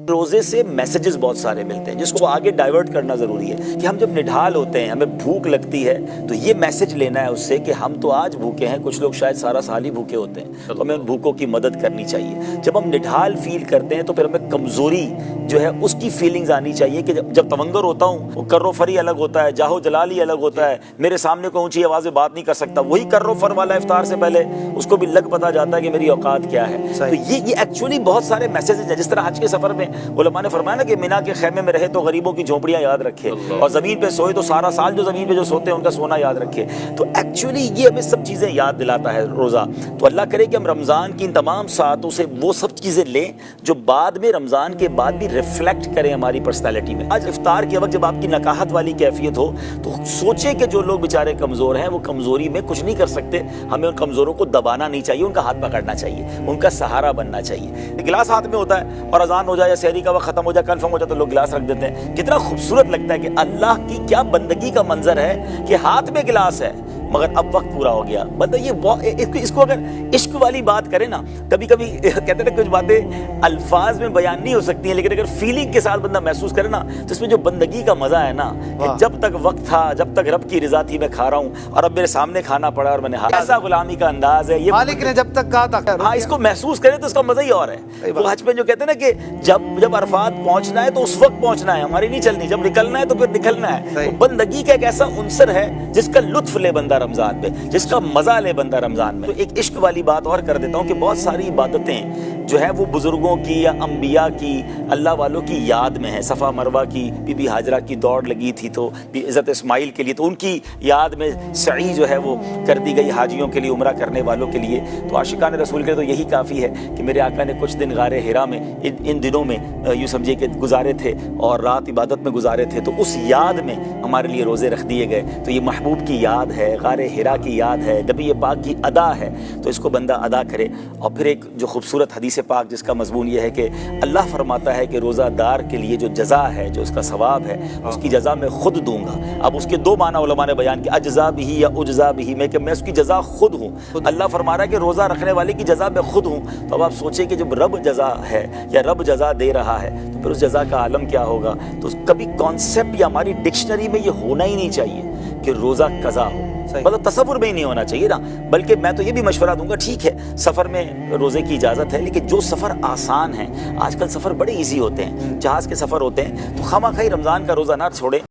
रोजे से मैसेजेस बहुत सारे मिलते हैं जिसको आगे डाइवर्ट करना ज़रूरी है कि हम जब निढाल होते हैं, हमें भूख लगती है, तो ये मैसेज लेना है उससे कि हम तो आज भूखे हैं, कुछ लोग शायद सारा साल ही भूखे होते हैं, तो हमें उन भूखों की मदद करनी चाहिए। जब हम निढाल फील करते हैं तो फिर हमें कमज़ोरी जो है उसकी फीलिंग्स आनी चाहिए कि जब तवंगर होता हूँ वो कर्रो फरी अलग होता है, जाहो जलाली अलग होता है, मेरे सामने कोई ऊंची आवाज़ में बात नहीं कर सकता, वही कर्रो फर वाला इफ्तार से पहले उसको भी लग पता जाता है कि मेरी औकात क्या है। तो ये एक्चुअली बहुत सारे मैसेजेस हैं। जिस तरह हज के सफ़र में उलमा ने फरमाया ना कि मिना के खैमे में रहे तो गरीबों की झोपड़ियाँ याद रखे, और ज़मीन पे सोए तो सारा साल जो ज़मीन पे जो सोते हैं उनका सोना याद रखे। तो एक्चुअली ये हमें सब चीज़ें याद दिलाता है रोज़ा। तो अल्लाह करे कि हम रमज़ान की इन तमाम सातों से वो सब चीज़ें लें जो बाद में रमज़ान के बाद भी रिफ्लेक्ट करें हमारी पर्सनैलिटी में। आज इफ्तार के वक्त जब आपकी नकाहत वाली कैफियत हो तो सोचे कि जो लोग बेचारे कमज़ोर हैं वो कमज़ोरी में कुछ नहीं कर सकते, हमें उन कमज़ोरों को दबाना नहीं चाहिए, उनका हाथ पकड़ना चाहिए, उनका सहारा बनना चाहिए। गिलास हाथ में होता है और अजान हो जाए या सहरी का वक्त खत्म हो जाए, कन्फर्म हो जाए तो लोग गिलास रख देते हैं। कितना खूबसूरत लगता है कि अल्लाह की क्या बंदगी का मंजर है कि हाथ में गिलास है मगर अब वक्त पूरा हो गया। मतलब ये इसको अगर इश्क वाली बात करें ना, कभी कभी कहते हैं ना कुछ बातें अल्फाज में बयान नहीं हो सकती हैं, लेकिन अगर फीलिंग के साथ बंदा महसूस करे ना तो इसमें जो बंदगी का मजा है ना कि जब तक वक्त था, जब तक रब की रिजा थी मैं खा रहा हूँ और अब मेरे सामने खाना पड़ा और मैंने ऐसा गुलामी का अंदाज है ये मालिक ने जब तक कहा था। हाँ, इसको महसूस करें तो इसका मजा ही और है। वो हज पे जो कहते हैं ना कि जब अरफात पहुंचना है तो उस वक्त पहुंचना है, हमारी नहीं चलनी, जब निकलना है तो फिर निकलना है। तो बंदगी का एक ऐसा उनसर है जिसका लुत्फ ले बंदा रमजान पे, जिसका मजा ले बंदा रमजान में। तो एक इश्क वाली बात और कर देता हूँ कि बहुत सारी इबादतें जो है वो बुजुर्गों की या अंबिया की, अल्लाह वालों की याद में है। सफ़ा मरवा की बीबी हाजरा की दौड़ लगी थी तो इज़्ज़त इस्माइल के लिए, तो उनकी याद में सई जो है वो कर दी गई हाजियों के लिए, उम्रा करने वालों के लिए। तो आशिकान रसूल के लिए तो यही काफ़ी है कि मेरे आका ने कुछ दिन गारे हिरा में इन दिनों में यूँ समझिए कि गुजारे थे और रात इबादत में गुजारे थे, तो उस याद में हमारे लिए रोज़े रख दिए गए। तो ये महबूब की याद है, गारे हिरा की याद है, नबी पाक की अदा है, तो इसको बंदा अदा करे। और फिर एक जो खूबसूरत हदीस पाक जिसका मजमून ये है कि अल्लाह फरमाता है कि रोज़ादार के लिए जो जज़ा है, जो उसका सवाब है, उसकी जज़ा मैं खुद दूंगा। अब उसके दो माना उलमा ने बयान किया, अज्ज़ा बिही या उज्ज़ा बिही में, कि मैं उसकी जज़ा खुद हूँ। अल्लाह फरमा रहा है कि रोज़ा रखने वाले की जज़ा मैं खुद हूँ। तो अब आप सोचें कि जब रब जज़ा है या रब जज़ा दे रहा है तो फिर उस जज़ा का आलम क्या होगा। तो कभी कॉन्सेप्ट या हमारी डिक्शनरी में ये होना ही नहीं चाहिए कि रोज़ा कज़ा हो, मतलब तसव्वुर में ही नहीं होना चाहिए ना। बल्कि मैं तो ये भी मशवरा दूंगा, ठीक है सफ़र में रोज़े की इजाज़त है, लेकिन जो सफ़र आसान है, आजकल सफ़र बड़े इजी होते हैं, जहाज़ के सफ़र होते हैं, तो खामा खाई रमज़ान का रोज़ा ना छोड़ें।